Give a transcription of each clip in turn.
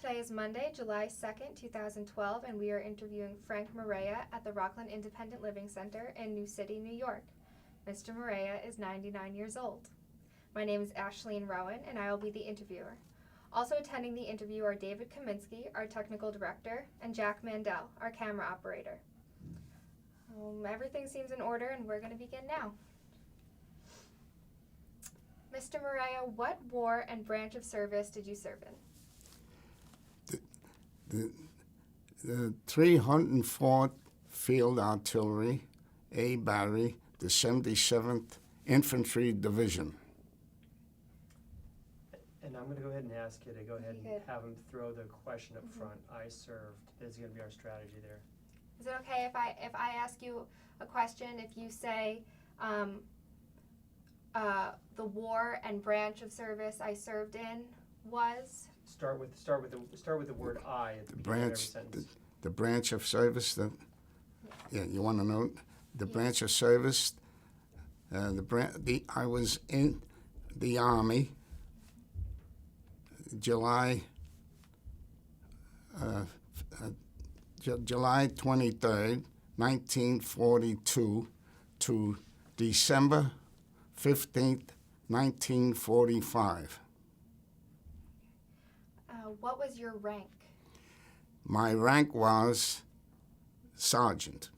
Today is Monday, July 2nd, 2012, and we are interviewing Frank Morea at the Rockland Independent Living Center in New City, New York. Mr. Morea is 99 years old. My name is Ashleen Rowan, and I will be the interviewer. Also attending the interview are David Kaminsky, our technical director, and Jack Mandel, our camera operator. Everything seems in order, and we're going to begin now. Mr. Morea, what war and branch of service did you serve in? The 304th Field Artillery, A Battery, the 77th Infantry Division. And I'm going to go ahead and ask you to go ahead and Good. have him throw the question up front. I served. This is going to be our strategy there. Is it okay if I ask you a question, if you say the war and branch of service I served in was? Start with the word I at the beginning of every sentence. The branch of service that, yeah, you want to know the branch of service. I was in the Army July 23rd, 1942 to December 15th, 1945. What was your rank? My rank was sergeant.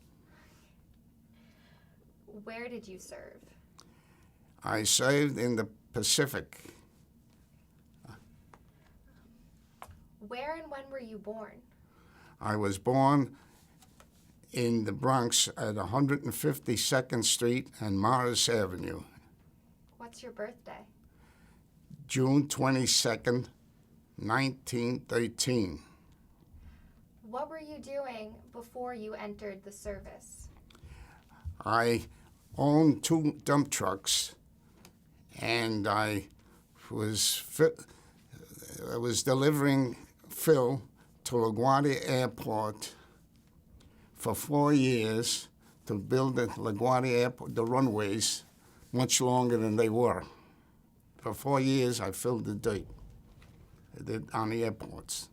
Where did you serve? I served in the Pacific. Where and when were you born? I was born in the Bronx at 152nd Street and Morris Avenue, What's your birthday? June 22nd, 1913. What were you doing before you entered the service? I owned 2 dump trucks, and I was delivering fill to LaGuardia Airport for 4 years to build the LaGuardia Airport, the runways, much longer than they were. For 4 years, I filled the dirt on the airports.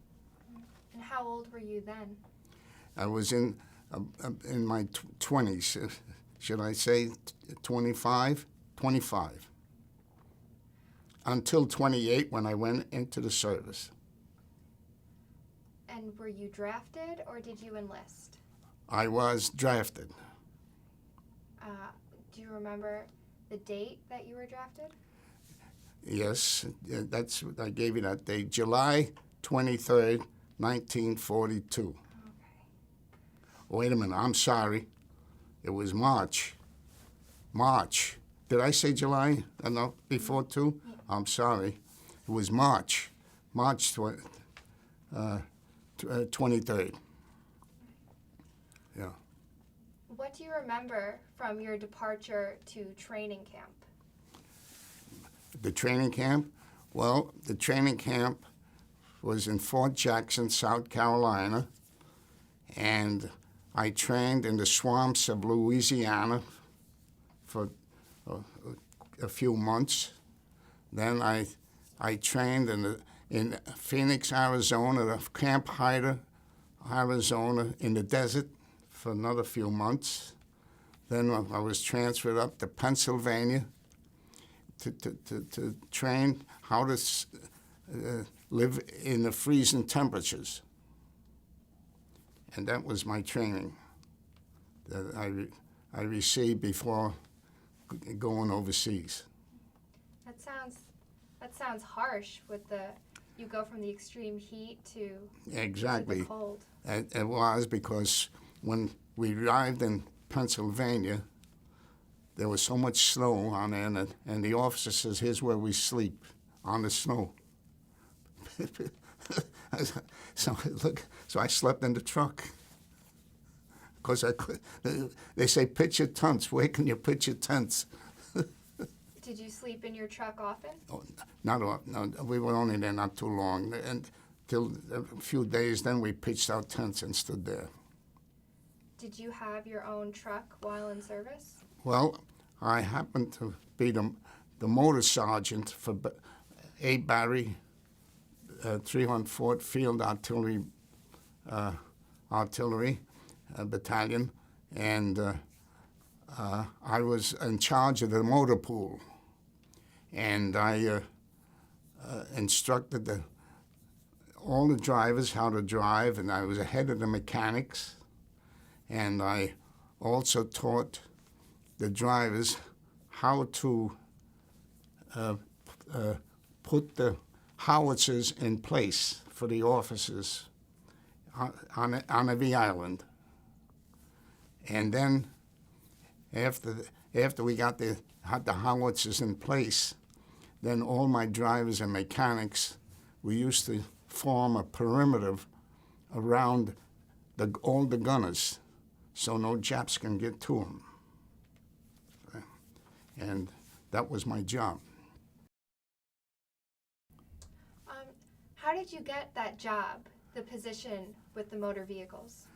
And how old were you then? I was in my 20s. Should I say 25? 25. Until 28 when I went into the service. And were you drafted or did you enlist? I was drafted. Do you remember the date that you were drafted? Yes, I gave you that date, July 23rd, 1942. Okay. Wait a minute, I'm sorry. It was March. March. Did I say July? No, before 2? Yeah. I'm sorry. It was March. March 23rd. Yeah. What do you remember from your departure to training camp? The training camp? Well, the training camp was in Fort Jackson, South Carolina, and I trained in the swamps of Louisiana for a few months. Then I trained in Phoenix, Arizona, at Camp Hyder, Arizona, in the desert for another few months. Then I was transferred up to Pennsylvania to train how to live in the freezing temperatures. And that was my training that I received before going overseas. That sounds harsh with you go from the extreme heat to Exactly. the cold. It was because when we arrived in Pennsylvania, there was so much snow on there, and the officer says, "Here's where we sleep, on the snow." So I slept in the truck. Because they say pitch your tents. Where can you pitch your tents? Did you sleep in your truck often? Oh, not often. No, we were only there not too long. And till a few days, then we pitched our tents and stood there. Did you have your own truck while in service? Well, I happened to be the motor sergeant for A Battery, 304th Field Artillery Battalion, and I was in charge of the motor pool, and I instructed all the drivers how to drive, and I was ahead of the mechanics, and I also taught the drivers how to put the howitzers in place for the officers on every island. And then after we had the howitzers in place, then all my drivers and mechanics, we used to form a perimeter around all the gunners so no Japs can get to them. And that was my job. How did you get that job, the position with the motor vehicles?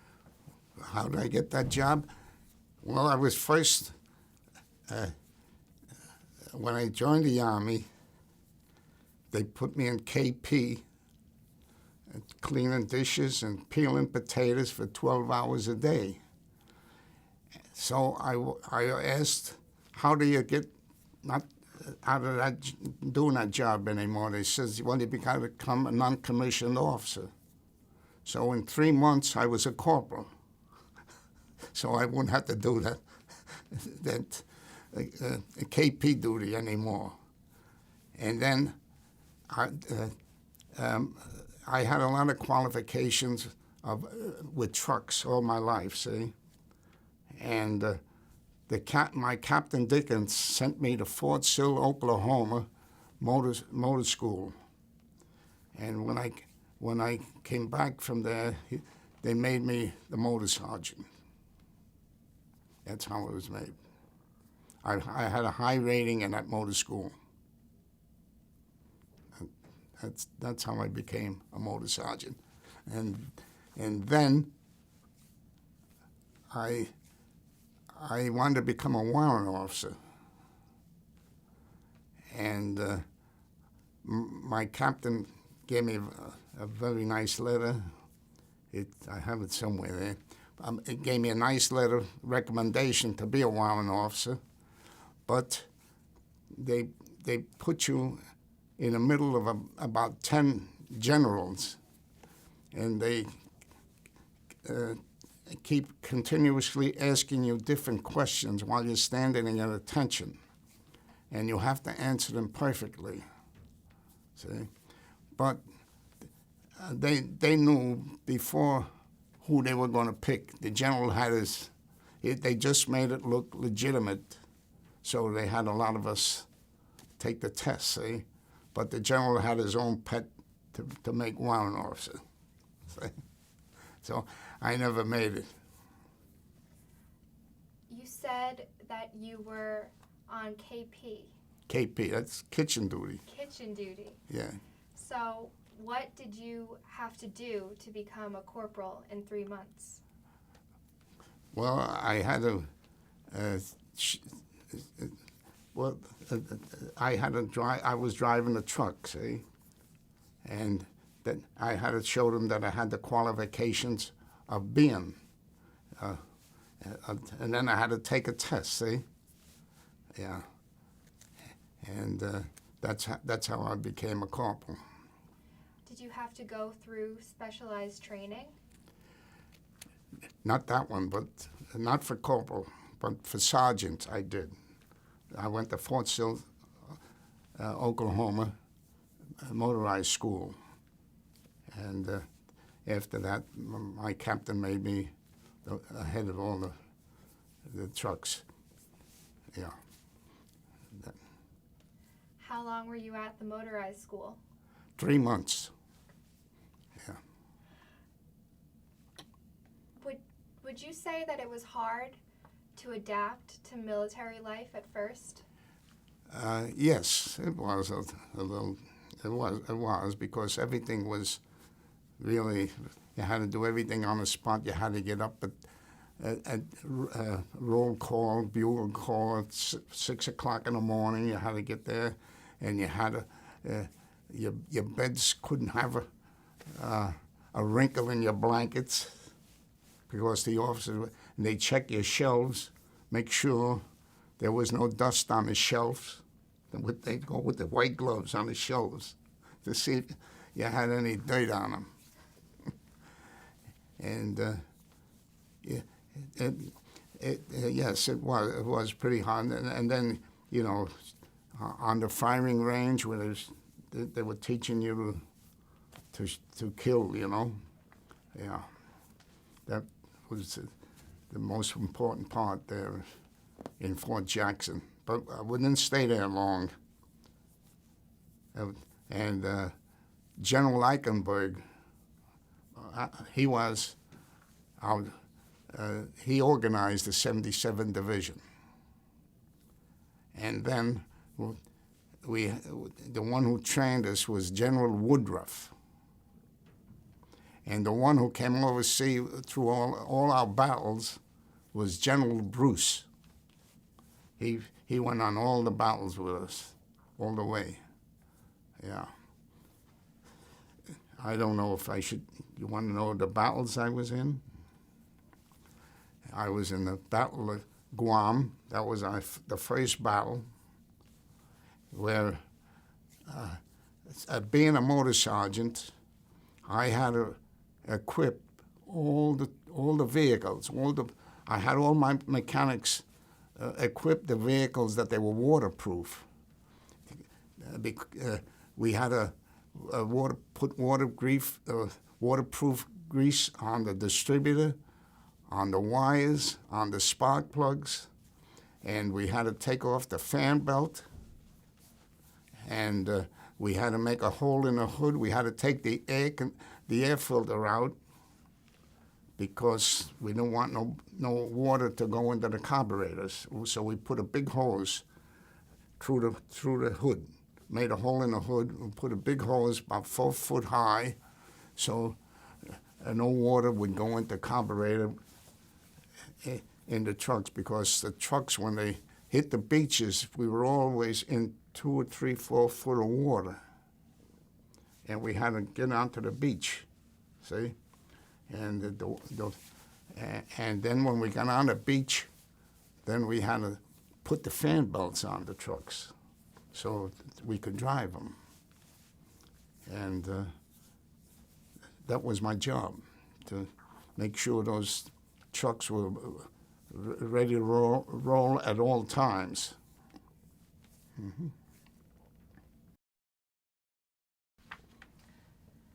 How did I get that job? Well, I was first, when I joined the Army, they put me in KP, cleaning dishes and peeling potatoes for 12 hours a day. So I asked, how do you get not out of that, doing that job anymore? They says, well, you got to become a non-commissioned officer. So in 3 months, I was a corporal. So I wouldn't have to do that KP duty anymore. And then I had a lot of qualifications with trucks all my life, see? And my Captain Dickens sent me to Fort Sill, Oklahoma, motor school. And when I came back from there, they made me the motor sergeant. That's how it was made. I had a high rating in that motor school. That's how I became a motor sergeant. And then I wanted to become a warrant officer. And my captain gave me a very nice letter. I have it somewhere there. It gave me a nice letter recommendation to be a warrant officer, but they put you in the middle of about 10 generals, and they keep continuously asking you different questions while you're standing at attention, and you have to answer them perfectly. See, but they knew before who they were going to pick. The general had they just made it look legitimate, so they had a lot of us take the test, see? But the general had his own pet to make warrant officer. See? So I never made it. You said that you were on KP. KP, that's kitchen duty. Kitchen duty. Yeah. So what did you have to do to become a corporal in 3 months? Well, I had to, I was driving a truck, see? And then I had to show them that I had the qualifications of being, and then I had to take a test, see? Yeah. And that's how I became a corporal. Did you have to go through specialized training? Not that one, but not for corporal, but for sergeant I did. I went to Fort Sill, Oklahoma, motorized school. And after that, my captain made me the head of all the trucks. Yeah. How long were you at the motorized school? 3 months. Yeah. Would you say that it was hard to adapt to military life at first? Yes, it was a little. It was because everything was really. You had to do everything on the spot. You had to get up at roll call, bugle call at 6 o'clock in the morning. You had to get there, and you had to your beds couldn't have a wrinkle in your blankets because the officers, they check your shelves, make sure there was no dust on the shelves. They'd go with the white gloves on the shelves to see if you had any dirt on them. And yes, it was pretty hard. And then, you know, on the firing range where they were teaching you to kill, you know. Yeah, that was the most important part there in Fort Jackson. But I wouldn't stay there long. And General Eichenberg, he organized the 77th Division. And then the one who trained us was General Woodruff. And the one who came overseas through all our battles was General Bruce. He went on all the battles with us, all the way. Yeah. I don't know if I should. You want to know the battles I was in? I was in the Battle of Guam. That was the first battle, where, being a motor sergeant, I had to equip all the vehicles. I had all my mechanics equip the vehicles that they were waterproof. We had put waterproof grease on the distributor, on the wires, on the spark plugs, and we had to take off the fan belt, and we had to make a hole in the hood. We had to take the air filter out because we didn't want no water to go into the carburetors. So we put a big hose through the hood, made a hole in the hood, and put a big hose about 4 foot high, so no water would go into carburetor in the trucks, because the trucks, when they hit the beaches, we were always in 2 or 3, 4 foot of water, and we had to get onto the beach, see? And and then when we got on the beach, then we had to put the fan belts on the trucks so we could drive them. And that was my job, to make sure those trucks were ready to roll at all times. Mm-hmm.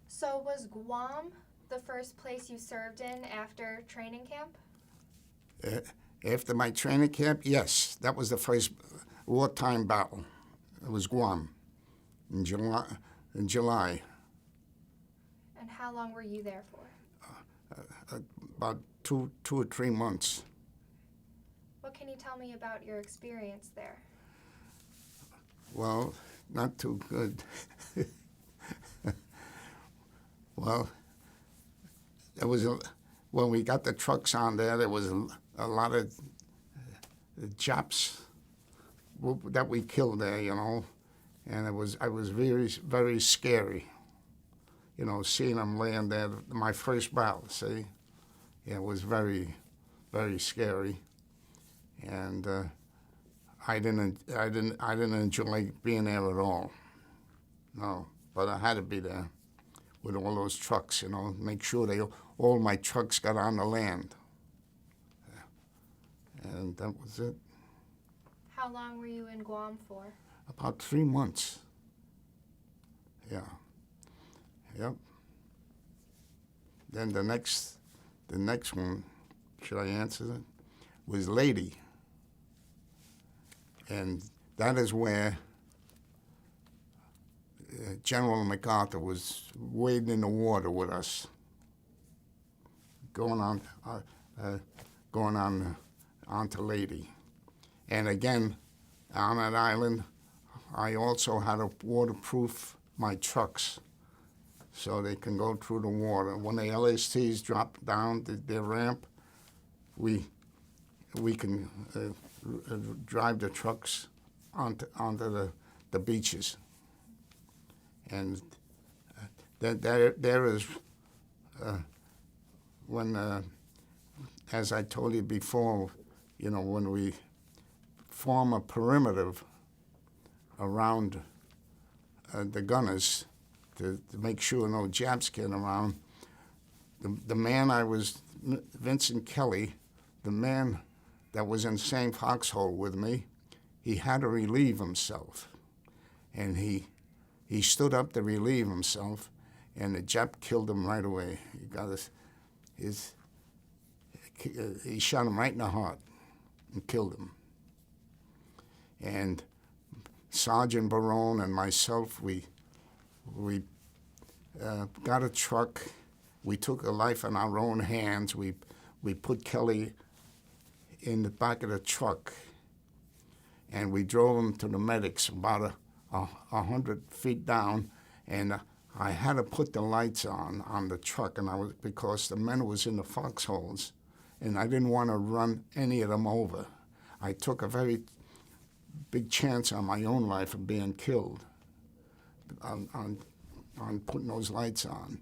So was Guam the first place you served in after training camp? After my training camp, yes. That was the first wartime battle. It was Guam in July. And how long were you there for? About two or 3 months. What can you tell me about your experience there? Well, not too good. Well, there was when we got the trucks on there was a lot of Japs that we killed there, you know, and it was very, very scary, you know, seeing them laying there. My first battle, see, yeah, it was very, very scary, and I didn't enjoy being there at all. No, but I had to be there with all those trucks, you know, make sure all my trucks got on the land. And that was it. How long were you in Guam for? About 3 months. Yeah. Yep. Then the next one, should I answer that? Was Lady. And that is where General MacArthur was wading in the water with us, going on onto Lady. And again, on that island, I also had to waterproof my trucks so they can go through the water. When the LSTs drop down their ramp, we can drive the trucks onto the beaches. And there is, when, as I told you before, when we form a perimeter around the gunners to make sure no Japs get around, the man Vincent Kelly, the man that was in the same foxhole with me, he had to relieve himself. And he stood up to relieve himself, and the Jap killed him right away. He got he shot him right in the heart and killed him. And Sergeant Barone and myself, we got a truck. We took a life in our own hands. We put Kelly in the back of the truck, and we drove him to the medics about 100 feet down, and I had to put the lights on the truck, and because the men was in the foxholes, and I didn't want to run any of them over. I took a very big chance on my own life of being killed on putting those lights on.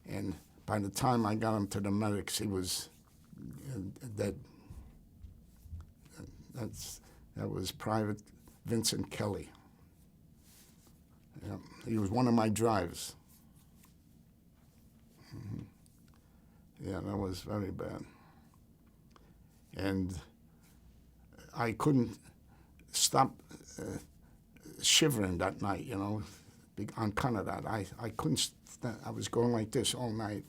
And by the time I got him to the medics, he was dead. That was Private Vincent Kelly. Yeah, he was one of my drivers. Yeah, that was very bad. And I couldn't stop shivering that night, on account of that. I couldn't, I was going like this all night.